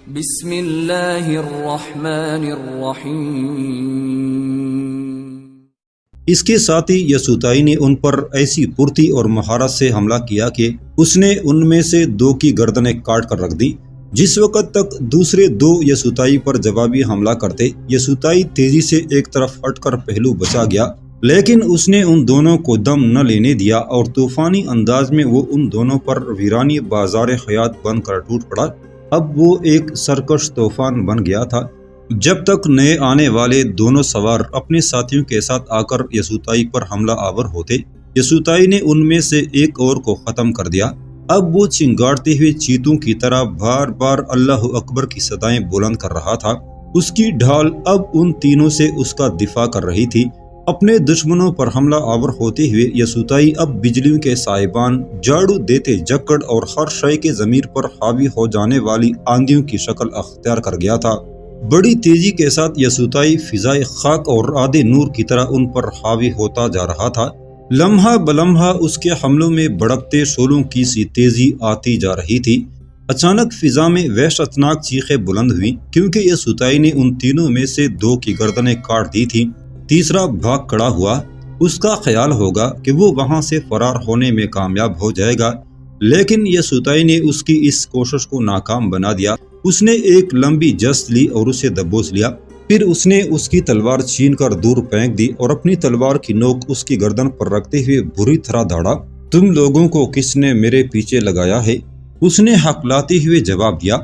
بسم اللہ الرحمن الرحیم۔ اس کے ساتھ ہی یسوتائی نے ان پر ایسی پھرتی اور مہارت سے حملہ کیا کہ اس نے ان میں سے 2 کی گردنیں کاٹ کر رکھ دی۔ جس وقت تک دوسرے 2 یسوتائی پر جوابی حملہ کرتے، یسوتائی تیزی سے ایک طرف ہٹ کر پہلو بچا گیا، لیکن اس نے ان دونوں کو دم نہ لینے دیا اور طوفانی انداز میں وہ ان دونوں پر ویرانی بازار حیات بن کر ٹوٹ پڑا۔ اب وہ ایک سرکش طوفان بن گیا تھا۔ جب تک نئے آنے والے دونوں سوار اپنے ساتھیوں کے ساتھ آ کر یسوتائی پر حملہ آور ہوتے، یسوتائی نے ان میں سے ایک اور کو ختم کر دیا۔ اب وہ چنگاڑتے ہوئے چیتوں کی طرح بار بار اللہ اکبر کی صدائیں بلند کر رہا تھا۔ اس کی ڈھال اب ان تینوں سے اس کا دفاع کر رہی تھی۔ اپنے دشمنوں پر حملہ آور ہوتے ہوئے یسوتائی اب بجلیوں کے سائبان، جاڑو دیتے جکڑ اور ہر شے کے ضمیر پر حاوی ہو جانے والی آندھیوں کی شکل اختیار کر گیا تھا۔ بڑی تیزی کے ساتھ یسوتائی فضائے خاک اور آدھے نور کی طرح ان پر حاوی ہوتا جا رہا تھا۔ لمحہ بلمحہ اس کے حملوں میں بڑکتے شعلوں کی سی تیزی آتی جا رہی تھی۔ اچانک فضا میں وحشتناک چیخیں بلند ہوئیں، کیونکہ یسوتائی نے ان تینوں میں سے 2 کی گردنیں کاٹ دی تھی۔ تیسرا بھاگ کھڑا ہوا۔ اس کا خیال ہوگا کہ وہ وہاں سے فرار ہونے میں کامیاب ہو جائے گا، لیکن یسوتائی نے اس کی اس کوشش کو ناکام بنا دیا۔ اس نے ایک لمبی جست لی اور اسے دبوچ لیا۔ پھر اس نے اس کی تلوار چھین کر دور پھینک دی اور اپنی تلوار کی نوک اس کی گردن پر رکھتے ہوئے بری طرح داڑا۔ تم لوگوں کو کس نے میرے پیچھے لگایا ہے؟ اس نے ہقلاتے ہوئے جواب دیا،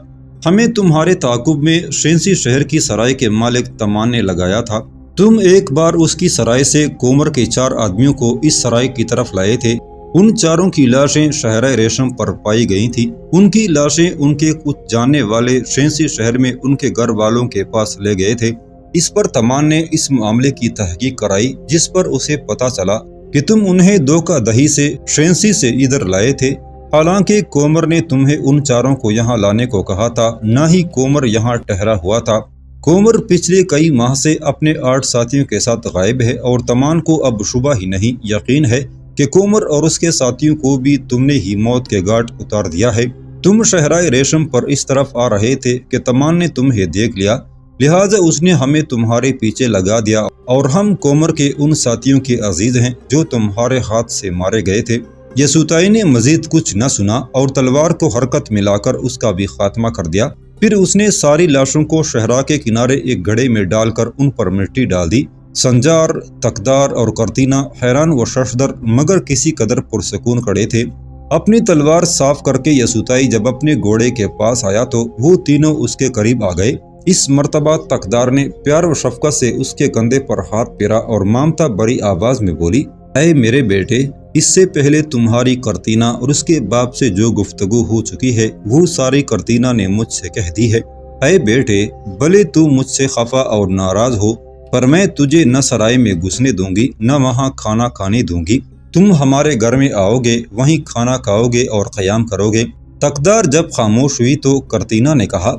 ہمیں تمہارے تعاقب میں شینسی شہر کی سرائے کے مالک تمان نے لگایا تھا۔ تم ایک بار اس کی سرائے سے کومر کے 4 آدمیوں کو اس سرائے کی طرف لائے تھے۔ ان 4 کی لاشیں شہرہ ریشم پر پائی گئی تھیں۔ ان کی لاشیں ان کے کچھ جاننے والے شینسی شہر میں ان کے گھر والوں کے پاس لے گئے تھے۔ اس پر تمان نے اس معاملے کی تحقیق کرائی، جس پر اسے پتا چلا کہ تم انہیں دھوکہ دہی سے شینسی سے ادھر لائے تھے۔ حالانکہ کومر نے تمہیں ان 4 کو یہاں لانے کو کہا تھا، نہ ہی کومر یہاں ٹھہرا ہوا تھا۔ کومر پچھلے کئی ماہ سے اپنے 8 ساتھیوں کے ساتھ غائب ہے اور تمان کو اب شبہ ہی نہیں، یقین ہے کہ کومر اور اس کے ساتھیوں کو بھی تم نے ہی موت کے گھاٹ اتار دیا ہے۔ تم شہرائے ریشم پر اس طرف آ رہے تھے کہ تمان نے تمہیں دیکھ لیا، لہٰذا اس نے ہمیں تمہارے پیچھے لگا دیا اور ہم کومر کے ان ساتھیوں کے عزیز ہیں جو تمہارے ہاتھ سے مارے گئے تھے۔ یسوتائی نے مزید کچھ نہ سنا اور تلوار کو حرکت میں لا کر اس کا بھی خاتمہ کر دیا۔ پھر اس نے ساری لاشوں کو صحرا کے کنارے ایک گڑھے میں ڈال کر ان پر مٹی ڈال دی۔ سنجار، تقدار اور کرتینہ حیران و ششدر مگر کسی قدر پرسکون کھڑے تھے۔ اپنی تلوار صاف کر کے یسوتائی جب اپنے گھوڑے کے پاس آیا تو وہ تینوں اس کے قریب آ گئے۔ اس مرتبہ تقدار نے پیار و شفقت سے اس کے کندھے پر ہاتھ پھیرا اور مامتا بڑی آواز میں بولی، اے میرے بیٹے، اس سے پہلے تمہاری کرتینہ اور اس کے باپ سے جو گفتگو ہو چکی ہے وہ ساری کرتینہ نے مجھ سے کہہ دی ہے۔ اے بیٹے، بھلے تو مجھ سے خفا اور ناراض ہو، پر میں تجھے نہ سرائے میں گھسنے دوں گی نہ وہاں کھانا کھانے دوں گی۔ تم ہمارے گھر میں آؤ گے، وہیں کھانا کھاؤ گے اور قیام کرو گے۔ تقدار جب خاموش ہوئی تو کرتینہ نے کہا،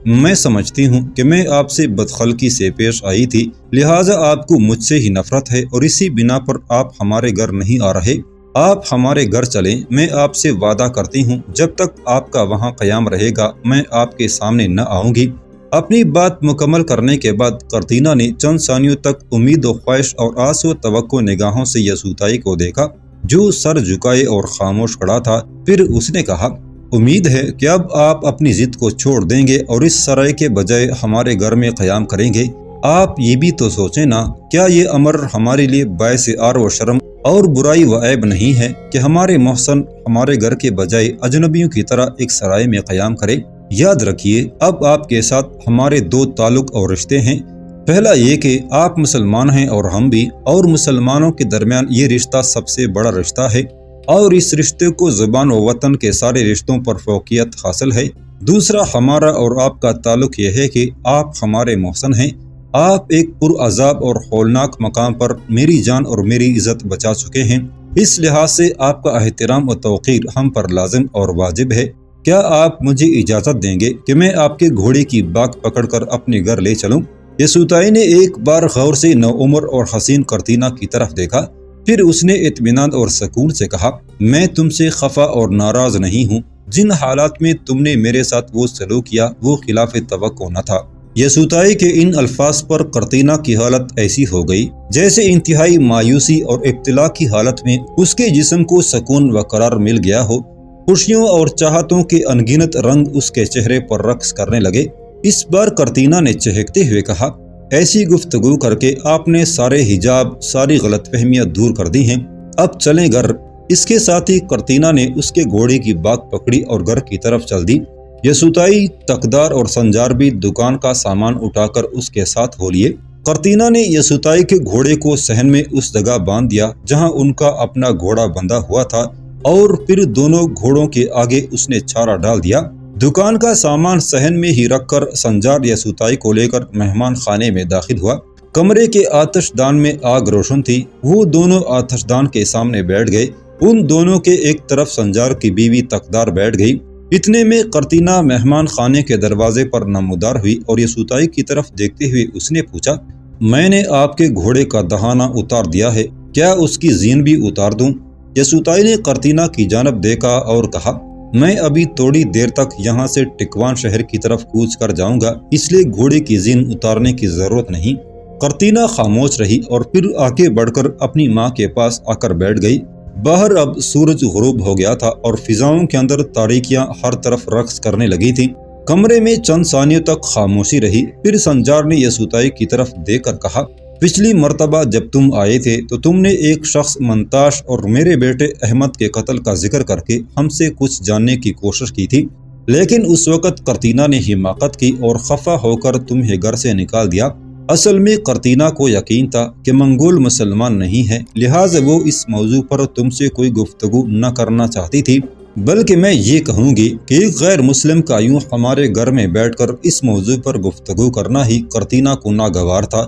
میں سمجھتی ہوں کہ میں آپ سے بدخلقی سے پیش آئی تھی، لہٰذا آپ کو مجھ سے ہی نفرت ہے اور اسی بنا پر آپ ہمارے گھر نہیں آ رہے۔ آپ ہمارے گھر چلیں، میں آپ سے وعدہ کرتی ہوں جب تک آپ کا وہاں قیام رہے گا میں آپ کے سامنے نہ آؤں گی۔ اپنی بات مکمل کرنے کے بعد کرتینہ نے چند ثانیوں تک امید و خواہش اور آس و توقع نگاہوں سے یسوتائی کو دیکھا، جو سر جھکائے اور خاموش کھڑا تھا۔ پھر اس نے کہا، امید ہے کہ اب آپ اپنی ضد کو چھوڑ دیں گے اور اس سرائے کے بجائے ہمارے گھر میں قیام کریں گے۔ آپ یہ بھی تو سوچیں نا، کیا یہ امر ہمارے لیے باعث عار و شرم اور برائی و عیب نہیں ہے کہ ہمارے محسن ہمارے گھر کے بجائے اجنبیوں کی طرح ایک سرائے میں قیام کرے؟ یاد رکھیے، اب آپ کے ساتھ ہمارے 2 تعلق اور رشتے ہیں۔ پہلا یہ کہ آپ مسلمان ہیں اور ہم بھی، اور مسلمانوں کے درمیان یہ رشتہ سب سے بڑا رشتہ ہے اور اس رشتے کو زبان و وطن کے سارے رشتوں پر فوقیت حاصل ہے۔ دوسرا ہمارا اور آپ کا تعلق یہ ہے کہ آپ ہمارے محسن ہیں۔ آپ ایک پرعذاب اور ہولناک مقام پر میری جان اور میری عزت بچا چکے ہیں، اس لحاظ سے آپ کا احترام و توقیر ہم پر لازم اور واجب ہے۔ کیا آپ مجھے اجازت دیں گے کہ میں آپ کے گھوڑے کی باک پکڑ کر اپنے گھر لے چلوں؟ یسوتائی نے ایک بار غور سے نوعمر اور حسین کرتینہ کی طرف دیکھا، پھر اس نے اطمینان اور سکون سے کہا، میں تم سے خفا اور ناراض نہیں ہوں، جن حالات میں تم نے میرے ساتھ وہ سلوک کیا وہ خلاف توقع نہ تھا۔ یسوعائی کے ان الفاظ پر قرطینہ کی حالت ایسی ہو گئی جیسے انتہائی مایوسی اور ابتلا کی حالت میں اس کے جسم کو سکون و قرار مل گیا ہو۔ خوشیوں اور چاہتوں کے انگنت رنگ اس کے چہرے پر رقص کرنے لگے۔ اس بار قرطینہ نے چہکتے ہوئے کہا، ایسی گفتگو کر کے آپ نے سارے حجاب، ساری غلط فہمیاں دور کر دی ہیں، اب چلیں گھر۔ اس کے ساتھ ہی قرطینہ نے اس کے گھوڑے کی باک پکڑی اور گھر کی طرف چل دی۔ یسوعائی، تقدار اور سنجار بھی دکان کا سامان اٹھا کر اس کے ساتھ ہو لیے۔ قرطینہ نے یسوعائی کے گھوڑے کو صحن میں اس جگہ باندھ دیا جہاں ان کا اپنا گھوڑا بندھا ہوا تھا، اور پھر دونوں گھوڑوں کے آگے اس نے چارہ ڈال دیا۔ دکان کا سامان صحن میں ہی رکھ کر سنجار یسوعائی کو لے کر مہمان خانے میں داخل ہوا۔ کمرے کے آتش دان میں آگ روشن تھی۔ وہ دونوں آتش دان کے سامنے بیٹھ گئے۔ ان دونوں کے ایک طرف سنجار کی بیوی تقدار بیٹھ گئی۔ اتنے میں قرطینہ مہمان خانے کے دروازے پر نمودار ہوئی اور یسوعائی کی طرف دیکھتے ہوئے اس نے پوچھا، میں نے آپ کے گھوڑے کا دہانہ اتار دیا ہے، کیا اس کی زین بھی اتار دوں؟ یسوعائی نے قرطینہ کی جانب دیکھا اور کہا، میں ابھی تھوڑی دیر تک یہاں سے ٹکوان شہر کی طرف کوچ کر جاؤں گا، اس لیے گھوڑے کی زین اتارنے کی ضرورت نہیں۔ قرطینہ خاموش رہی اور پھر آگے بڑھ کر اپنی ماں کے پاس آ کر بیٹھ گئی۔ باہر اب سورج غروب ہو گیا تھا اور فضاؤں کے اندر تاریکیاں ہر طرف رقص کرنے لگی تھیں۔ کمرے میں چند ثانیوں تک خاموشی رہی، پھر سنجار نے یسوعائی کی طرف دیکھ کر کہا، پچھلی مرتبہ جب تم آئے تھے تو تم نے ایک شخص منتاش اور میرے بیٹے احمد کے قتل کا ذکر کر کے ہم سے کچھ جاننے کی کوشش کی تھی، لیکن اس وقت قرطینہ نے حماقت کی اور خفا ہو کر تمہیں گھر سے نکال دیا۔ اصل میں قرطینہ کو یقین تھا کہ منگول مسلمان نہیں ہے، لہٰذا وہ اس موضوع پر تم سے کوئی گفتگو نہ کرنا چاہتی تھی، بلکہ میں یہ کہوں گی کہ ایک غیر مسلم کا یوں ہمارے گھر میں بیٹھ کر اس موضوع پر گفتگو کرنا ہی قرطینہ کو ناگوار تھا۔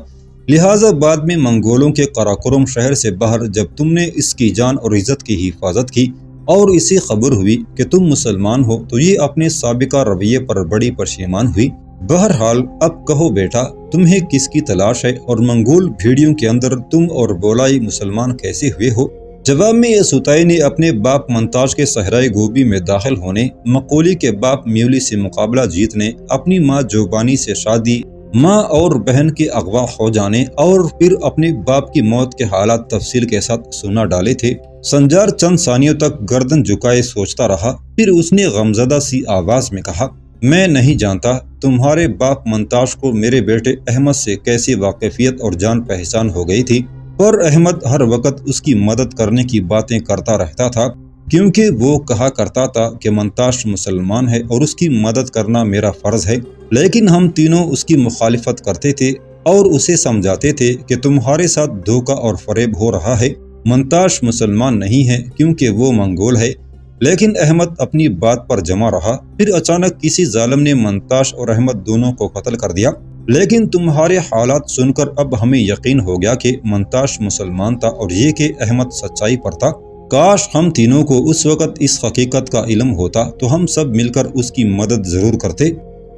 لہٰذا بعد میں منگولوں کے قراقرم شہر سے باہر جب تم نے اس کی جان اور عزت کی حفاظت کی اور اسے خبر ہوئی کہ تم مسلمان ہو تو یہ اپنے سابقہ رویے پر بڑی پشیمان ہوئی۔ بہرحال اب کہو بیٹا، تمہیں کس کی تلاش ہے اور منگول بھیڑیوں کے اندر تم اور بولائی مسلمان کیسے ہوئے ہو؟ جواب میں یسوعائی نے اپنے باپ منتاش کے صحرائے گوبی میں داخل ہونے، مقولی کے باپ میولی سے مقابلہ جیتنے، اپنی ماں جوبانی سے شادی، ماں اور بہن کے اغوا ہو جانے اور پھر اپنے باپ کی موت کے حالات تفصیل کے ساتھ سنا ڈالے تھے۔ سنجار چند ثانیوں تک گردن جھکائے سوچتا رہا، پھر اس نے غمزدہ سی آواز میں کہا، میں نہیں جانتا تمہارے باپ منتاش کو میرے بیٹے احمد سے کیسی واقفیت اور جان پہچان ہو گئی تھی، پر احمد ہر وقت اس کی مدد کرنے کی باتیں کرتا رہتا تھا، کیونکہ وہ کہا کرتا تھا کہ منتاش مسلمان ہے اور اس کی مدد کرنا میرا فرض ہے، لیکن ہم تینوں اس کی مخالفت کرتے تھے اور اسے سمجھاتے تھے کہ تمہارے ساتھ دھوکہ اور فریب ہو رہا ہے، منتاش مسلمان نہیں ہے کیونکہ وہ منگول ہے۔ لیکن احمد اپنی بات پر جمع رہا۔ پھر اچانک کسی ظالم نے منتاش اور احمد دونوں کو قتل کر دیا، لیکن تمہارے حالات سن کر اب ہمیں یقین ہو گیا کہ منتاش مسلمان تھا اور یہ کہ احمد سچائی پر تھا۔ کاش ہم تینوں کو اس وقت اس حقیقت کا علم ہوتا تو ہم سب مل کر اس کی مدد ضرور کرتے۔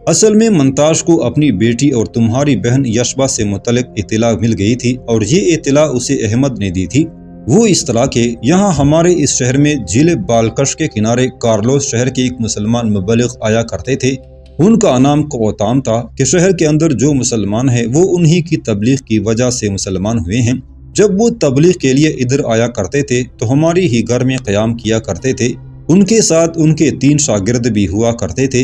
اصل میں منتاش کو اپنی بیٹی اور تمہاری بہن یشبا سے متعلق اطلاع مل گئی تھی اور یہ اطلاع اسے احمد نے دی تھی۔ وہ اس طرح کہ یہاں ہمارے اس شہر میں جھیل بالکش کے کنارے کارلوس شہر کے ایک مسلمان مبلغ آیا کرتے تھے۔ ان کا نام قوتام تھا کہ شہر کے اندر جو مسلمان ہیں وہ انہی کی تبلیغ کی وجہ سے مسلمان ہوئے ہیں۔ جب وہ تبلیغ کے لیے ادھر آیا کرتے تھے تو ہماری ہی گھر میں قیام کیا کرتے تھے۔ ان کے ساتھ ان کے 3 شاگرد بھی ہوا کرتے تھے۔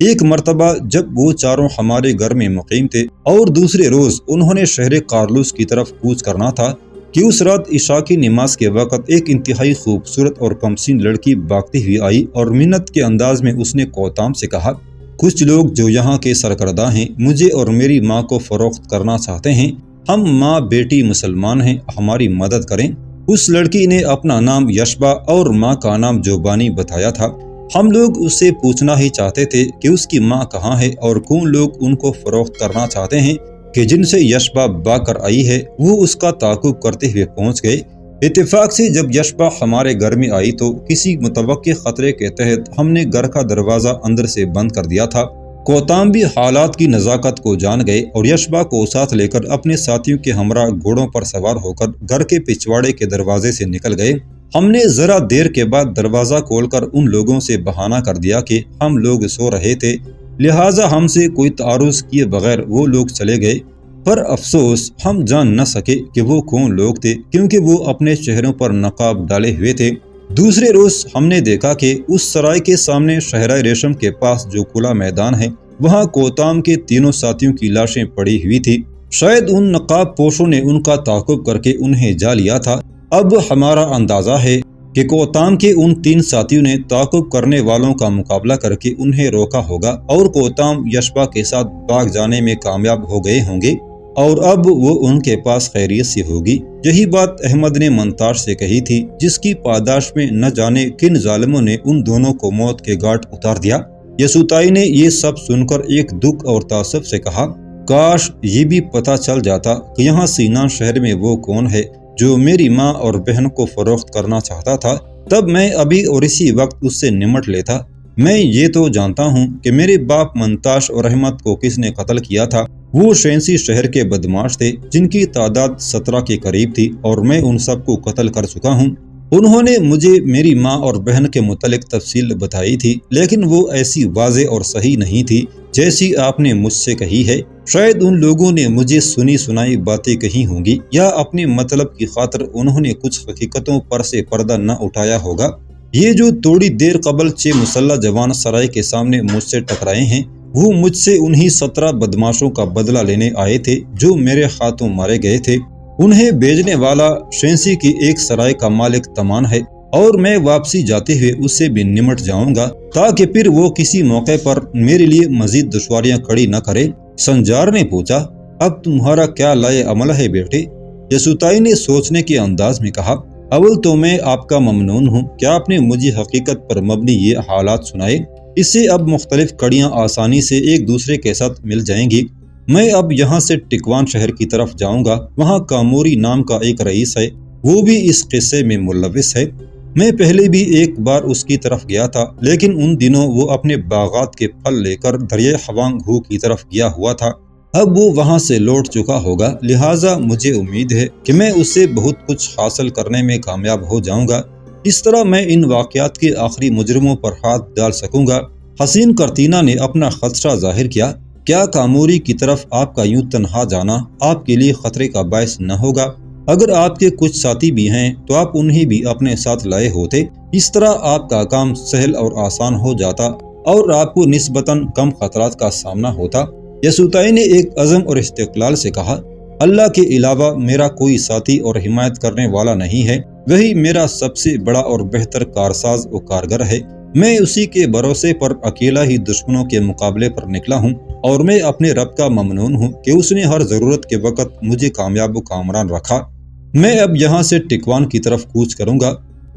ایک مرتبہ جب وہ چاروں ہمارے گھر میں مقیم تھے اور دوسرے روز انہوں نے شہر کارلوس کی طرف کوچ کرنا تھا کہ اس رات عشاء کی نماز کے وقت ایک انتہائی خوبصورت اور کمسین لڑکی بھاگتی ہوئی آئی اور منت کے انداز میں اس نے قوتام سے کہا، کچھ لوگ جو یہاں کے سرکردہ ہیں مجھے اور میری ماں کو فروخت کرنا چاہتے ہیں، ہم ماں بیٹی مسلمان ہیں، ہماری مدد کریں۔ اس لڑکی نے اپنا نام یشبا اور ماں کا نام جوبانی بتایا تھا۔ ہم لوگ اس سے پوچھنا ہی چاہتے تھے کہ اس کی ماں کہاں ہے اور کون لوگ ان کو فروخت کرنا چاہتے ہیں کہ جن سے یشبا بھاگ کر آئی ہے وہ اس کا تعاقب کرتے ہوئے پہنچ گئے۔ اتفاق سے جب یشبا ہمارے گھر میں آئی تو کسی متوقع خطرے کے تحت ہم نے گھر کا دروازہ اندر سے بند کر دیا تھا۔ قوتام بھی حالات کی نزاکت کو جان گئے اور یشبا کو ساتھ لے کر اپنے ساتھیوں کے ہمراہ گھوڑوں پر سوار ہو کر گھر کے پچھواڑے کے دروازے سے نکل گئے۔ ہم نے ذرا دیر کے بعد دروازہ کھول کر ان لوگوں سے بہانہ کر دیا کہ ہم لوگ سو رہے تھے، لہٰذا ہم سے کوئی تعارض کیے بغیر وہ لوگ چلے گئے۔ پر افسوس ہم جان نہ سکے کہ وہ کون لوگ تھے، کیونکہ وہ اپنے چہروں پر نقاب ڈالے ہوئے تھے۔ دوسرے روز ہم نے دیکھا کہ اس سرائے کے سامنے شہرہ ریشم کے پاس جو کھلا میدان ہے، وہاں کوتام کے تینوں ساتھیوں کی لاشیں پڑی ہوئی تھی۔ شاید ان نقاب پوشوں نے ان کا تعاقب کر کے انہیں جا لیا تھا۔ اب ہمارا اندازہ ہے کہ کوتام کے ان 3 ساتھیوں نے تعاقب کرنے والوں کا مقابلہ کر کے انہیں روکا ہوگا، اور کوتام یشبا کے ساتھ بھاگ جانے میں کامیاب ہو گئے ہوں گے، اور اب وہ ان کے پاس خیریت سے ہوگی۔ یہی بات احمد نے منتاش سے کہی تھی، جس کی پاداش میں نہ جانے کن ظالموں نے ان دونوں کو موت کے گھاٹ اتار دیا۔ یسوعائی نے یہ سب سن کر ایک دکھ اور تعصب سے کہا، کاش یہ بھی پتہ چل جاتا کہ یہاں سینان شہر میں وہ کون ہے جو میری ماں اور بہن کو فروخت کرنا چاہتا تھا، تب میں ابھی اور اسی وقت اس سے نمٹ لیتا۔ میں یہ تو جانتا ہوں کہ میرے باپ منتاش اور احمد کو کس نے قتل کیا تھا۔ وہ شینسی شہر کے بدماش تھے جن کی تعداد 17 کے قریب تھی، اور میں ان سب کو قتل کر چکا ہوں۔ انہوں نے مجھے میری ماں اور بہن کے متعلق تفصیل بتائی تھی، لیکن وہ ایسی واضح اور صحیح نہیں تھی جیسی آپ نے مجھ سے کہی ہے۔ شاید ان لوگوں نے مجھے سنی سنائی باتیں کہی ہوں گی، یا اپنے مطلب کی خاطر انہوں نے کچھ حقیقتوں پر سے پردہ نہ اٹھایا ہوگا۔ یہ جو تھوڑی دیر قبل 6 مسلح جوان سرائے کے سامنے مجھ سے ٹکرائے ہیں، وہ مجھ سے انہی 17 بدماشوں کا بدلہ لینے آئے تھے جو میرے ہاتھوں مارے گئے تھے۔ انہیں بیچنے والا شینسی کی ایک سرائے کا مالک تمان ہے، اور میں واپسی جاتے ہوئے اس سے بھی نمٹ جاؤں گا، تاکہ پھر وہ کسی موقع پر میرے لیے مزید دشواریاں کھڑی نہ کرے۔ سنجار نے پوچھا، اب تمہارا کیا لائے عمل ہے بیٹے؟ یسوعائی نے سوچنے کے انداز میں کہا، اول تو میں آپ کا ممنون ہوں کہ آپ نے مجھے حقیقت پر مبنی یہ حالات سنائے۔ اس سے اب مختلف کڑیاں آسانی سے ایک دوسرے کے ساتھ مل جائیں گی۔ میں اب یہاں سے ٹکوان شہر کی طرف جاؤں گا۔ وہاں کاموری نام کا ایک رئیس ہے، وہ بھی اس قصے میں ملوث ہے۔ میں پہلے بھی ایک بار اس کی طرف گیا تھا، لیکن ان دنوں وہ اپنے باغات کے پھل لے کر دریائے ہوانگ ہو کی طرف گیا ہوا تھا۔ اب وہ وہاں سے لوٹ چکا ہوگا، لہٰذا مجھے امید ہے کہ میں اس سے بہت کچھ حاصل کرنے میں کامیاب ہو جاؤں گا۔ اس طرح میں ان واقعات کے آخری مجرموں پر ہاتھ ڈال سکوں گا۔ حسین کرتینہ نے اپنا خدشہ ظاہر کیا، کیا کاموری کی طرف آپ کا یوں تنہا جانا آپ کے لیے خطرے کا باعث نہ ہوگا؟ اگر آپ کے کچھ ساتھی بھی ہیں تو آپ انہیں بھی اپنے ساتھ لائے ہوتے، اس طرح آپ کا کام سہل اور آسان ہو جاتا، اور آپ کو نسبتاً کم خطرات کا سامنا ہوتا۔ یسوعائی نے ایک عزم اور استقلال سے کہا، اللہ کے علاوہ میرا کوئی ساتھی اور حمایت کرنے والا نہیں ہے، وہی میرا سب سے بڑا اور بہتر کارساز و کارگر ہے۔ میں اسی کے بھروسے پر اکیلا ہی دشمنوں کے مقابلے پر نکلا ہوں، اور میں اپنے رب کا ممنون ہوں کہ اس نے ہر ضرورت کے وقت مجھے کامیاب و کامران رکھا۔ میں اب یہاں سے ٹکوان کی طرف کوچ کروں گا۔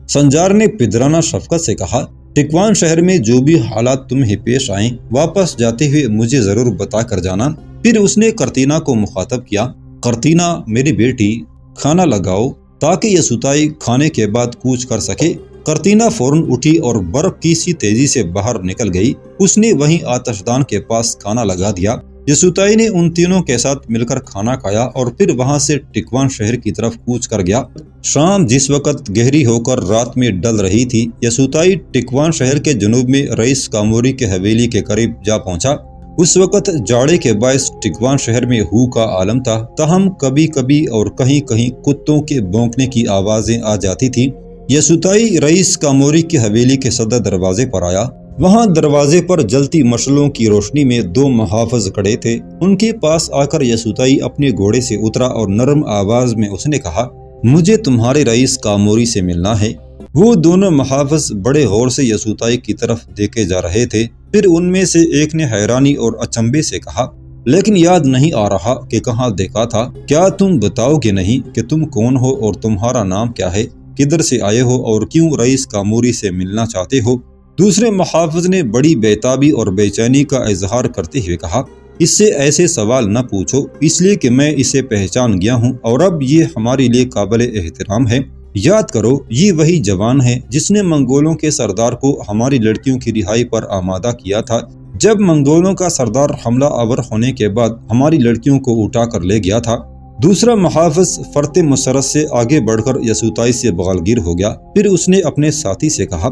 سنجار نے پدرانہ شفقت سے کہا، ٹکوان شہر میں جو بھی حالات تمہیں پیش آئیں، واپس جاتے ہوئے مجھے ضرور بتا کر جانا۔ پھر اس نے کرتینہ کو مخاطب کیا، کرتینہ میری بیٹی، کھانا لگاؤ تاکہ یسوعائی کھانے کے بعد کوچ کر سکے۔ کرتینہ فوراً اٹھی اور برف کی سی تیزی سے باہر نکل گئی۔ اس نے وہیں آتش دان کے پاس کھانا لگا دیا۔ یسوعائی نے ان تینوں کے ساتھ مل کر کھانا کھایا اور پھر وہاں سے ٹکوان شہر کی طرف کوچ کر گیا۔ شام جس وقت گہری ہو کر رات میں ڈل رہی تھی، یسوعائی ٹکوان شہر کے جنوب میں رئیس کاموری کے حویلی کے قریب جا پہنچا۔ اس وقت جاڑے کے باعث ٹکوان شہر میں ہو کا عالم تھا، تاہم کبھی کبھی اور کہیں کہیں کتوں کے بھونکنے کی آوازیں آ جاتی تھی۔ یسوعائی رئیس کاموری کی حویلی کے صدر دروازے پر آیا۔ وہاں دروازے پر جلتی مشعلوں کی روشنی میں 2 محافظ کھڑے تھے۔ ان کے پاس آ کر یسوعائی اپنے گھوڑے سے اترا اور نرم آواز میں اس نے کہا، مجھے تمہارے رئیس کاموری سے ملنا ہے۔ وہ دونوں محافظ بڑے غور سے یسوعائی کی طرف دیکھے جا رہے تھے۔ پھر ان میں سے ایک نے حیرانی اور اچنبے سے کہا، لیکن یاد نہیں آ رہا کہ کہاں دیکھا تھا۔ کیا تم بتاؤ گے نہیں کہ تم کون ہو اور تمہارا نام کیا ہے؟ کدھر سے آئے ہو اور کیوں رئیس کاموری سے ملنا چاہتے ہو؟ دوسرے محافظ نے بڑی بےتابی اور بے چینی کا اظہار کرتے ہوئے کہا، اس سے ایسے سوال نہ پوچھو، اس لیے کہ میں اسے پہچان گیا ہوں اور اب یہ ہمارے لیے قابل احترام ہے۔ یاد کرو، یہ وہی جوان ہے جس نے منگولوں کے سردار کو ہماری لڑکیوں کی رہائی پر آمادہ کیا تھا، جب منگولوں کا سردار حملہ آور ہونے کے بعد ہماری لڑکیوں کو اٹھا کر لے گیا تھا۔ دوسرا محافظ فرت مسرت سے آگے بڑھ کر یسوعائی سے بغالگیر ہو گیا۔ پھر اس نے اپنے ساتھی سے کہا،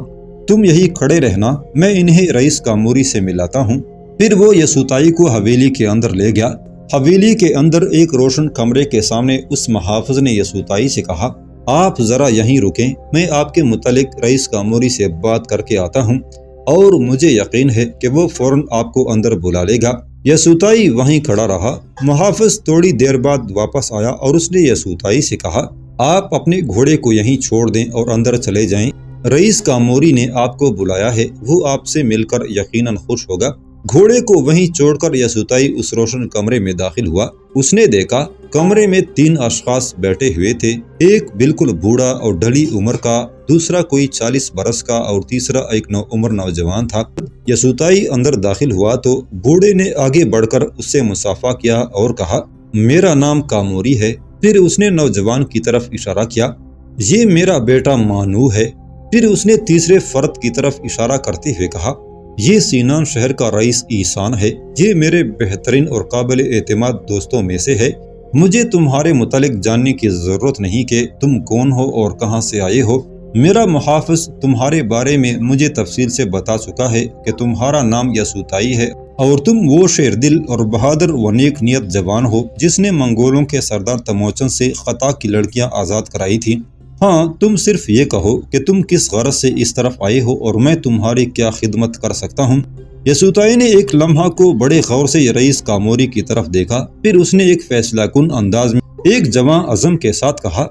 تم یہی کھڑے رہنا، میں انہیں رئیس کاموری سے ملاتا ہوں۔ پھر وہ یسوعائی کو حویلی کے اندر لے گیا۔ حویلی کے اندر ایک روشن کمرے کے سامنے اس محافظ نے یسوعائی سے کہا، آپ ذرا یہیں رکیں، میں آپ کے متعلق رئیس کاموری سے بات کر کے آتا ہوں، اور مجھے یقین ہے کہ وہ فوراً آپ کو اندر بلا لے گا۔ یسوعائی وہیں کھڑا رہا۔ محافظ تھوڑی دیر بعد واپس آیا اور اس نے یسوعائی سے کہا، آپ اپنے گھوڑے کو یہیں چھوڑ دیں اور اندر چلے جائیں، رئیس کاموری نے آپ کو بلایا ہے، وہ آپ سے مل کر یقیناً خوش ہوگا۔ گھوڑے کو وہیں چھوڑ کر یسوعائی اس روشن کمرے میں داخل ہوا۔ اس نے دیکھا کمرے میں 3 اشخاص بیٹھے ہوئے تھے، ایک بالکل بوڑھا اور ڈھلی عمر کا، دوسرا کوئی 40 برس کا اور تیسرا ایک نوعمر نوجوان تھا۔ یسوعائی اندر داخل ہوا تو بوڑھے نے آگے بڑھ کر اس سے مصافحہ کیا اور کہا، میرا نام کاموری ہے۔ پھر اس نے نوجوان کی طرف اشارہ کیا، یہ میرا بیٹا مانو ہے۔ پھر اس نے تیسرے فرد کی طرف اشارہ کرتے ہوئے کہا، یہ سینان شہر کا رئیس ایسان ہے، یہ میرے بہترین اور قابل اعتماد دوستوں میں سے ہے۔ مجھے تمہارے متعلق جاننے کی ضرورت نہیں کہ تم کون ہو اور کہاں سے آئے ہو۔ میرا محافظ تمہارے بارے میں مجھے تفصیل سے بتا چکا ہے کہ تمہارا نام یسوعائی ہے اور تم وہ شیر دل اور بہادر و نیک نیت جوان ہو جس نے منگولوں کے سردار تموچن سے خطا کی لڑکیاں آزاد کرائی تھیں۔ ہاں، تم صرف یہ کہو کہ تم کس غرض سے اس طرف آئے ہو اور میں تمہاری کیا خدمت کر سکتا ہوں۔ یسوعائی نے ایک لمحہ کو بڑے غور سے رئیس کاموری کی طرف دیکھا، پھر اس نے ایک فیصلہ کن انداز میں ایک جواں عزم کے ساتھ کہا،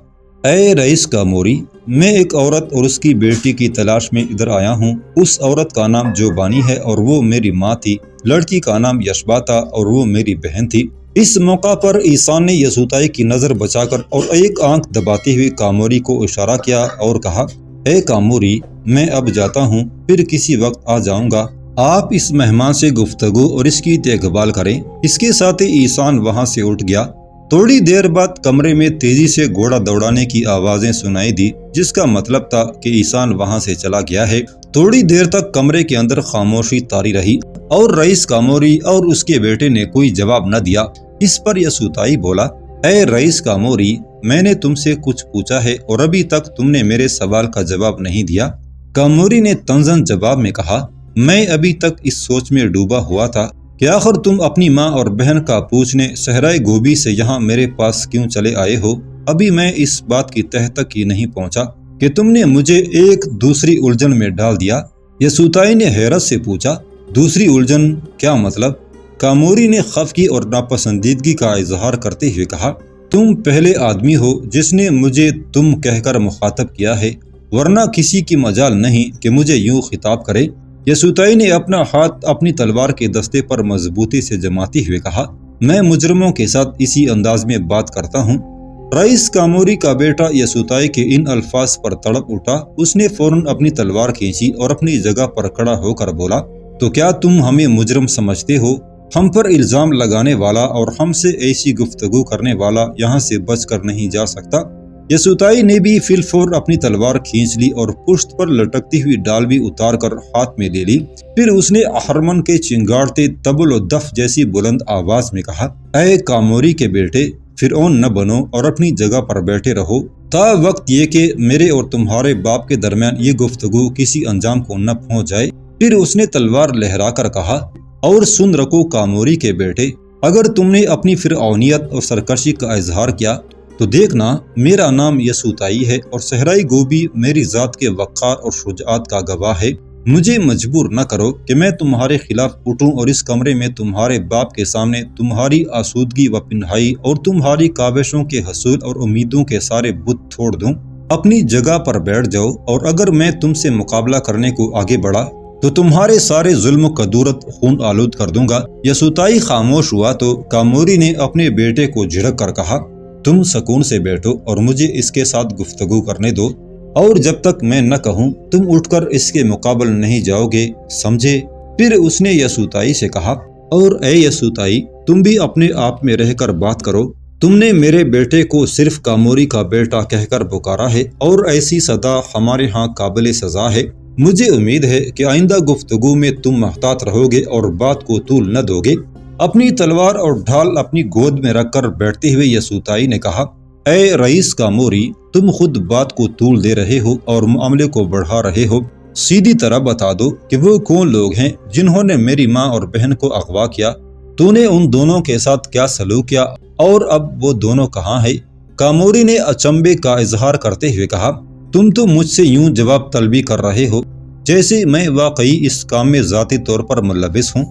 اے رئیس کاموری، میں ایک عورت اور اس کی بیٹی کی تلاش میں ادھر آیا ہوں۔ اس عورت کا نام جوبانی ہے اور وہ میری ماں تھی، لڑکی کا نام یشباتا اور وہ میری بہن تھی۔ اس موقع پر ایسان نے یسوعائی کی نظر بچا کر اور ایک آنکھ دباتے ہوئے کاموری کو اشارہ کیا اور کہا، اے کاموری، میں اب جاتا ہوں، پھر کسی وقت آ جاؤں گا۔ آپ اس مہمان سے گفتگو اور اس کی دیکھ بھال کریں۔ اس کے ساتھ ہی ایسان وہاں سے اٹھ گیا۔ تھوڑی دیر بعد کمرے میں تیزی سے گھوڑا دوڑانے کی آوازیں سنائی دی، جس کا مطلب تھا کہ ایسان وہاں سے چلا گیا ہے۔ تھوڑی دیر تک کمرے کے اندر خاموشی طاری رہی اور رئیس کاموری اور اس کے بیٹے نے کوئی جواب نہ دیا۔ اس پر یسوعائی بولا، اے رئیس کاموری، میں نے تم سے کچھ پوچھا ہے اور ابھی تک تم نے میرے سوال کا جواب نہیں دیا۔ کاموری نے طنزاً جواب میں کہا، میں ابھی تک اس سوچ میں ڈوبا ہوا تھا کہ آخر تم اپنی ماں اور بہن کا پوچھنے صحرائے گوبی سے یہاں میرے پاس کیوں چلے آئے ہو۔ ابھی میں اس بات کی تہ تک ہی نہیں پہنچا کہ تم نے مجھے ایک دوسری الجھن میں ڈال دیا۔ یسوعائی نے حیرت سے پوچھا، دوسری الجھن کیا مطلب؟ کاموری نے خفگی اور ناپسندیدگی کا اظہار کرتے ہوئے کہا، تم پہلے آدمی ہو جس نے مجھے تم کہہ کر مخاطب کیا ہے، ورنہ کسی کی مجال نہیں کہ مجھے یوں خطاب کرے۔ یسوعائی نے اپنا ہاتھ اپنی تلوار کے دستے پر مضبوطی سے جماتے ہوئے کہا، میں مجرموں کے ساتھ اسی انداز میں بات کرتا ہوں۔ رئیس کاموری کا بیٹا یسوعائی کے ان الفاظ پر تڑپ اٹھا۔ اس نے فوراً اپنی تلوار کھینچی اور اپنی جگہ پر کھڑا ہو کر بولا، تو کیا تم ہمیں مجرم سمجھتے ہو؟ ہم پر الزام لگانے والا اور ہم سے ایسی گفتگو کرنے والا یہاں سے بچ کر نہیں جا سکتا۔ یسوعائی نے بھی فی الفور اپنی تلوار کھینچ لی اور پشت پر لٹکتی ہوئی ڈال بھی اتار کر ہاتھ میں لے لی۔ پھر اس نے اہرمن کے چنگاڑتے طبل و دف جیسی بلند آواز میں کہا، اے کاموری کے بیٹے، فرعون نہ بنو اور اپنی جگہ پر بیٹھے رہو تا وقت یہ کہ میرے اور تمہارے باپ کے درمیان یہ گفتگو کسی انجام کو نہ پہنچ جائے۔ پھر اس نے تلوار لہرا کر کہا، اور سن رکھو کاموری کے بیٹے، اگر تم نے اپنی فرعونیت اور سرکشی کا اظہار کیا تو دیکھنا میرا نام یسوعائی ہے اور صحرائی گوبی میری ذات کے وقار اور شجاعت کا گواہ ہے۔ مجھے مجبور نہ کرو کہ میں تمہارے خلاف اٹھوں اور اس کمرے میں تمہارے باپ کے سامنے تمہاری آسودگی و پنہائی اور تمہاری کاوشوں کے حصول اور امیدوں کے سارے بت چھوڑ دوں۔ اپنی جگہ پر بیٹھ جاؤ، اور اگر میں تم سے مقابلہ کرنے کو آگے بڑھا تو تمہارے سارے ظلم و کدورت خون آلود کر دوں گا۔ یسوعائی خاموش ہوا تو کاموری نے اپنے بیٹے کو جھڑک کر کہا، تم سکون سے بیٹھو اور مجھے اس کے ساتھ گفتگو کرنے دو، اور جب تک میں نہ کہوں تم اٹھ کر اس کے مقابل نہیں جاؤ گے، سمجھے؟ پھر اس نے یسوعائی سے کہا، اور اے یسوعائی، تم بھی اپنے آپ میں رہ کر بات کرو۔ تم نے میرے بیٹے کو صرف کاموری کا بیٹا کہہ کر پکارا ہے، اور ایسی صدا ہمارے ہاں قابل سزا ہے۔ مجھے امید ہے کہ آئندہ گفتگو میں تم محتاط رہو گے اور بات کو طول نہ دو گے۔ اپنی تلوار اور ڈھال اپنی گود میں رکھ کر بیٹھتے ہوئے یسوعائی نے کہا، اے رئیس کاموری، تم خود بات کو طول دے رہے ہو اور معاملے کو بڑھا رہے ہو۔ سیدھی طرح بتا دو کہ وہ کون لوگ ہیں جنہوں نے میری ماں اور بہن کو اغوا کیا۔ تو نے ان دونوں کے ساتھ کیا سلوک کیا اور اب وہ دونوں کہاں ہیں؟ کاموری نے اچنبے کا اظہار کرتے ہوئے کہا، تم تو مجھ سے یوں جواب طلبی کر رہے ہو جیسے میں واقعی اس کام میں ذاتی طور پر ملوث ہوں۔